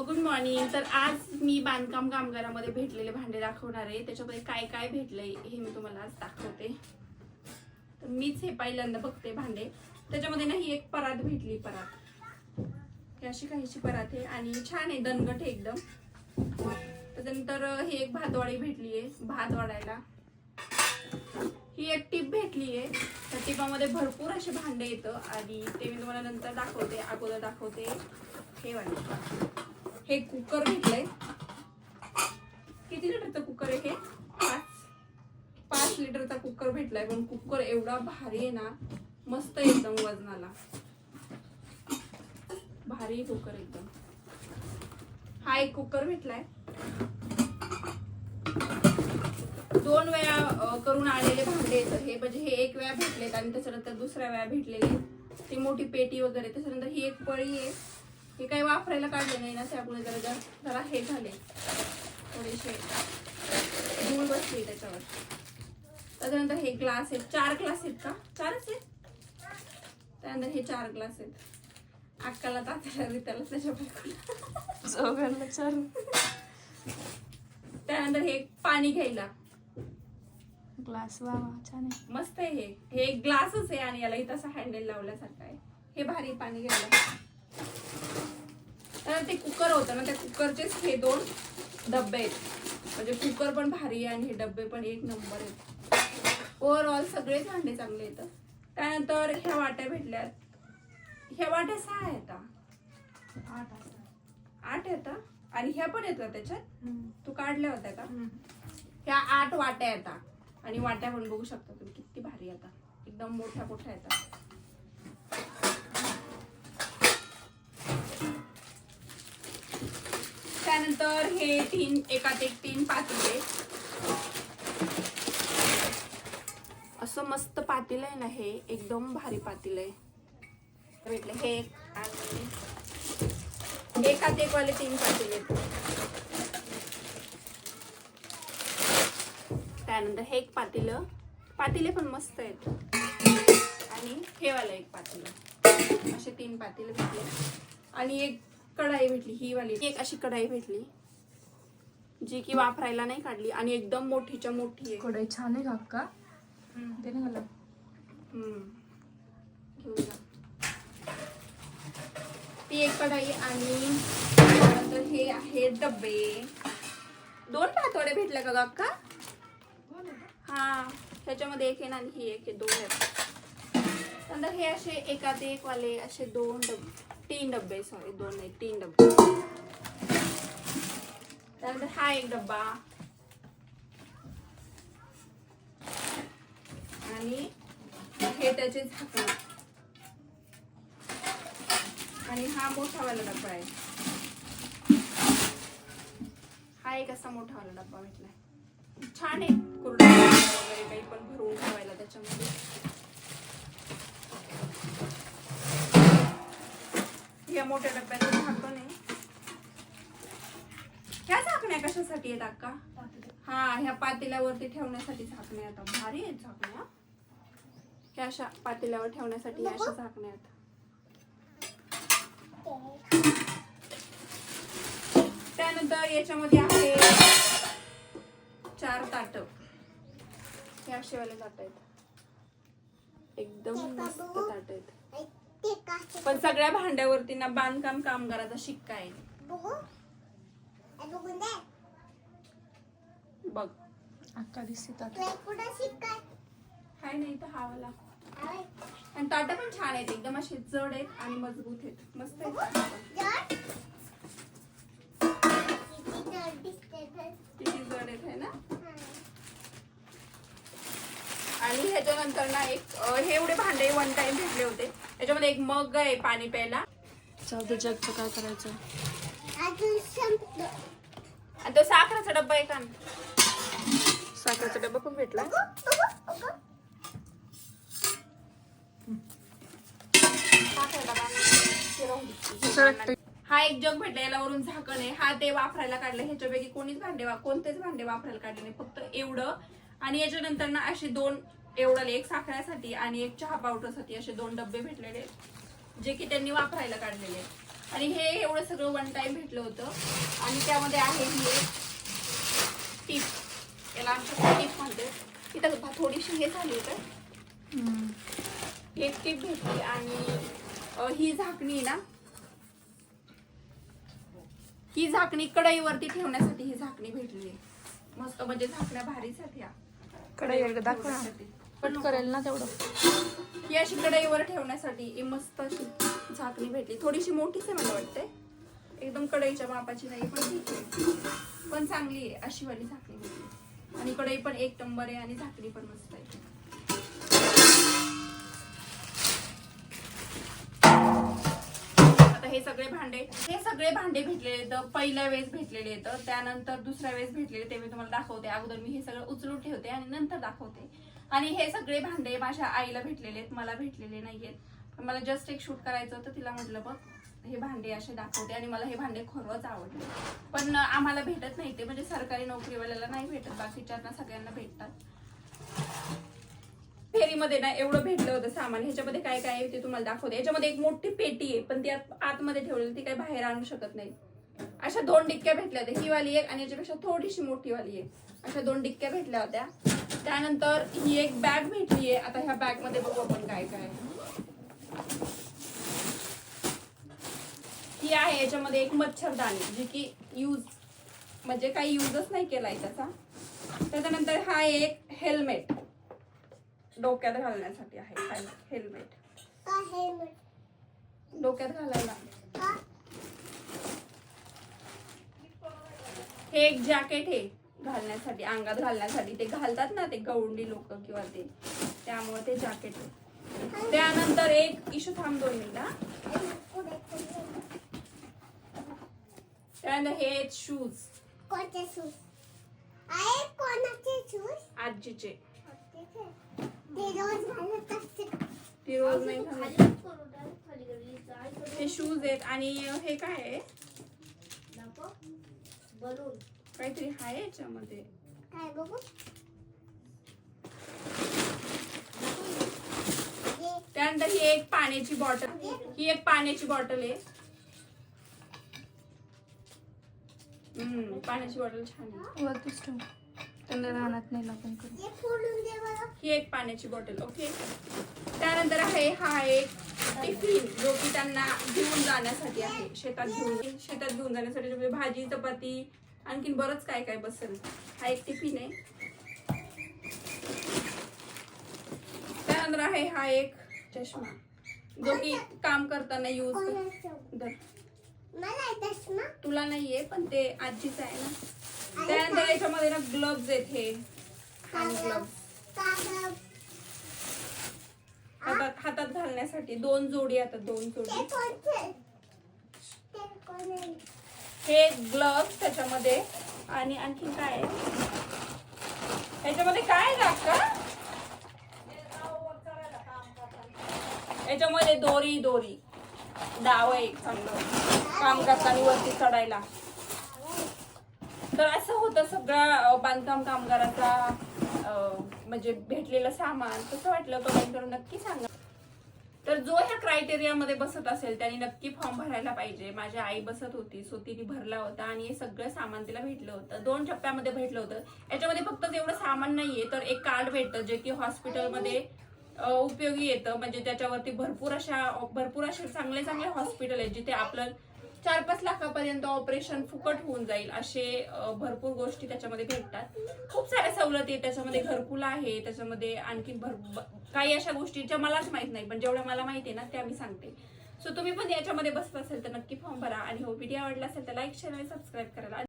Good morning. तर आज मी बांधकाम कामगारामध्ये भेटलेले भांडे दाखवणार आहे. त्याच्यामध्ये काय काय भेटलंय हे मी तुम्हाला आज दाखवते. तर मीच हे पहिल्यांदा बघते भांडे. त्याच्यामध्ये ना ही एक परात भेटली. परात ही अशी काहीची परात आहे आणि छान आहे, दणकट आहे एकदम. त्यानंतर ही एक भातवाडी भेटली आहे, भात वाढायला. ही एक टीप भेटली आहे. त्या टिपामध्ये भरपूर असे भांडे येतं आणि ते मी तुम्हाला नंतर दाखवते. अगोदर दाखवते हे वाले. हे कुकर भेटलंय. किती लिटरचा कुकर आहे हे? 5 लिटरचा कुकर भेटलाय. पण कुकर एवढा भारी आहे ना, मस्त एकदम वजनाला भारी कुकर एकदम. हा एक कुकर भेटलाय. 2 वेळा करून आलेले भांडे येतं हे. म्हणजे हे एक वेळा भेटलेत आणि त्याच्यानंतर दुसऱ्या वेळा भेटलेले ती मोठी पेटी वगैरे. त्याच्यानंतर ही एक पळी आहे. हे काही वापरायला काढले नाही ना, त्यामुळे जरा हे झाले, थोडेसे धूळ बसली त्याच्यावर. त्याच्यानंतर हे ग्लास आहेत. 4 ग्लास आहेत का? 4च आहेत. त्यानंतर हे 4 ग्लास आहेत. अक्काला तात्याला त्याला त्याच्या बायकोला 4. त्यानंतर हे पाणी घ्यायला ग्लास. वा छान आहे, मस्त आहे. हे एक ग्लासच आहे आणि याला इथं असं हँडल लावल्यासारखं आहे. हे भारी पाणी घ्यायला. तर ते कुकर होतं ना, त्या कुकरचेच हे 2 डब्बे आहेत. म्हणजे कुकर पण भारी आहे आणि हे डब्बे पण एक नंबर आहेत. ओव्हरऑल सगळेच भांडे चांगले येतं. त्यानंतर ह्या वाट्या भेटल्यात. ह्या वाट्या 6 आहेत, 8 येतात आणि ह्या पण येतात त्याच्यात. तू काढल्या होत्या का? ह्या 8 वाट्या येतात आणि वाट्या पण बघू शकता तुम्ही किती भारी येतात, एकदम मोठ्या मोठ्या येतात. त्यानंतर हे 3 एकात एक 3 पातेले. असं मस्त पातेलं आहे ना, हे एकदम भारी पातेलं आहे भेटले. हे आणि एकात एक वाले 3 पातेले. त्यानंतर हे एक पातेले पण मस्त आहेत आणि हे वाला एक पातेलं. असे 3 पातेले भेटले आणि एक कढाई भेटली. ही वाली एक अशी कढाई भेटली जी की वापरायला नाही काढली आणि एकदम मोठीच्या मोठी आहे. कढई छान आहे काका. ते ना मला घेऊन जा. ती एक कढाई आणि त्यानंतर हे आहे डब्बे. 2 भातवडे भेटले का काका? हा, त्याच्यामध्ये एक आहे ना आणि ही एक आहे. 2 आहेत. त्यानंतर हे असे एकात एक वाले असे 3 डब्बे. सॉरी 2 नाही, 3 डब्बे. त्यानंतर हा एक डब्बा आणि हे त्याचे झाकण आणि हा मोठावाला डब्बा आहे. हा एक असा मोठावाला डब्बा भेटलाय. छान आहे. कुरडया वगैरे काही पण भरून ठेवायला त्याच्यामध्ये. या मोठ्या डब्याचं झाकण आहे. ह्या झाकण्या कशासाठी आहेत अक्का? हा, ह्या पातेल्यावरती ठेवण्यासाठी झाकण्या आहेत. भारी आहेत झाकण्या. ह्या अशा पातेल्यावर ठेवण्यासाठी अशा झाकण्या आहेत. त्यानंतर याच्यामध्ये आहे 4 ताट. हे असे वाले ताट आहेत. एकदम मस्त ताट आहेत. पण सगळ्या भांड्यावरती ना बांधकाम कामगाराचा शिक्का आहे. बघ अक्का दिसत हाय नाही तर हा वाला. आणि ताटा पण छान आहेत, एकदम असे जड आहेत आणि मजबूत आहेत. मस्त आहेत. किती जड आहेत है ना. आणि ह्याच्यानंतर ना एक हे एवढे भांडे 1 टाइम भेटले होते. त्याच्यामध्ये एक मग आहे पाणी प्यायला. चौदा जगचं काय करायचं. आणि तो साखरेचा डब्बा आहे का? साखरेचा डब्बा पण भेटला. हा एक जग भेटला. याला वरून झाकण आहे. हा ते वापरायला काढलं. ह्याच्यापैकी कोणतेच भांडे वापरायला काढले नाही, फक्त एवढं. आणि याच्यानंतर ना असे 2 एवढाले, एक साखऱ्यासाठी आणि एक चहा पावडरसाठी असे 2 डब्बे भेटलेले जे की त्यांनी वापरायला काढलेले. आणि हे एवढं सगळं वन टाइम भेटलं होतं. आणि त्यामध्ये आहे ही एक टीप, याला आमच्या टीप म्हणते. तिथं थोडीशी हे झाली तर एक टीप भेटली. आणि ही झाकणी ना, ही झाकणी कढईवरती ठेवण्यासाठी ही झाकणी भेटली आहे. मस्त म्हणजे झाकण्या भारीसाठी कढई दाखवा पट करेल ना तेवढं. ही अशी कढईवर ठेवण्यासाठी मस्त अशी झाकणी भेटली. थोडीशी मोठीच आहे मला वाटते, एकदम कढईच्या मापाची नाही पण ठीक आहे, पण चांगली आहे. अशी वाली झाकणी भेटली आणि कढई पण एक नंबर आहे आणि झाकणी पण मस्त आहे. आता हे सगळे भांडे भेटलेले तर पहिल्या वेळेस भेटलेले तर त्यानंतर दुसऱ्या वेळेस भेटलेले ते मी तुम्हाला दाखवते. अगोदर मी हे सगळं उचलून ठेवते आणि नंतर दाखवते. आणि हे सगळे भांडे माझ्या आईला भेटलेले आहेत, मला भेटलेले नाहीयेत. पण मला जस्ट एक शूट करायचं होतं, तिला म्हटलं बघ हे भांडे असे दाखवते. आणि मला हे भांडे खरंच आवडले. पण आम्हाला भेटत नाही ते, म्हणजे सरकारी नोकरीवाल्याला नाही भेटत, बाकीच्यांना सगळ्यांना भेटतात. फेरीमध्ये ना एवढं भेटलं होतं सामान. ह्याच्यामध्ये काय काय आहे ते तुम्हाला दाखवते. याच्यामध्ये एक मोठी पेटी आहे, पण ती आतमध्ये ठेवलेली, ती काही बाहेर आणू शकत नाही. अशा 2 डिक्क्या भेटल्या होत्या, ही वाली एक आणि याच्यापेक्षा थोडीशी मोठी वाली आहे. अशा 2 डिक्क्या भेटल्या होत्या. त्यानंतर ही एक बॅग भेटली आहे. आता ह्या बॅग मध्ये बघू आपण काय काय. ही आहे याच्यामध्ये एक मच्छरदाणी, जी की म्हणजे काही युजच नाही केलाय त्याचा. त्याच्यानंतर हा एक हेल्मेट, डोक्यात घालण्यासाठी आहे. हेल्मेट डोक्यात घालायला. हे एक जॅकेट आहे घालण्यासाठी, अंगात घालण्यासाठी. ते घालतात ना ते गवंडी लोक किंवा ते, त्यामुळे ते जॅकेट आहे. त्यानंतर एक इशू थांब 2 मिनिटं. त्यानंतर हे शूज. कोणते शूज आहे? कोणाचे शूज? आजीचे. ते रोज घालत असते. ती रोज नाही घालत. हे शूज आहेत. आणि हे काय आहे? बलून काहीतरी आहे याच्यामध्ये. काय बघू? त्यानंतर ही एक पाण्याची बॉटल. ही एक पाण्याची बॉटल आहे. पाण्याची बॉटल छान आहे. वरतीच ठेव, त्यांना रानात नाही लागून करू. हे फोडून दे बरं. ही एक पाण्याची बॉटल. ओके. त्यानंतर आहे हा एक टिफिन, जो की त्यांना घेऊन जाण्यासाठी आहे. शेतात घेऊन जाण्यासाठी. म्हणजे भाजी चपाती आणखीन बरंच काय काय बसेल. हा एक टिफिन आहे. त्यानंतर आहे हा एक चष्मा, जो की काम करताना यूज कोणाचं? मला आहे चष्मा. तुला नाहीये पण ते आजीचं आहे ना. त्यानंतर याच्यामध्ये ना ग्लव्ज आहेत. हे हँड ग्लव्ज हातात घालण्यासाठी 2 जोडी. आता 2 जोडी. ते कोणते? ते कोणते? हे ग्लव्ज त्याच्यामध्ये. आणि आणखीन काय आहे याच्यामध्ये? काय लागतं याच्यामध्ये? दोरी डाव आहे चांगलं काम करताना वरती चढायला. तर असं होतं सगळं बांधकाम कामगाराचा म्हणजे भेटलेलं सामान. कसं वाटलं कमेंट करून नक्की सांगा. तर जो ह्या क्रायटेरियामध्ये बसत असेल त्याने नक्की फॉर्म भरायला पाहिजे. माझी आई बसत होती, सो तिने भरला होता आणि हे सगळं सामान तिला भेटलं होतं. 2 टप्प्यामध्ये भेटलं होतं. याच्यामध्ये फक्त एवढं सामान नाहीये, तर एक कार्ड भेटतं जे की हॉस्पिटलमध्ये उपयोगी येतं. म्हणजे त्याच्यावरती भरपूर असे चांगले हॉस्पिटल आहेत जिथे आपलं 4-5 लाखापर्यंत ऑपरेशन फुकट होऊन जाईल. असे भरपूर गोष्टी त्याच्यामध्ये भेटतात. खूप साऱ्या सवलती आहेत त्याच्यामध्ये. घरकुल आहे त्याच्यामध्ये. आणखी काही अशा गोष्टी ज्या मलाच माहित नाही, पण जेवढ्या मला माहिती आहे ना त्या मी सांगते. सो तुम्ही पण याच्यामध्ये बसत असेल तर नक्की फॉर्म भरा. आणि हो व्हिडिओ आवडला असेल तर लाईक, शेअर आणि सबस्क्राईब करा.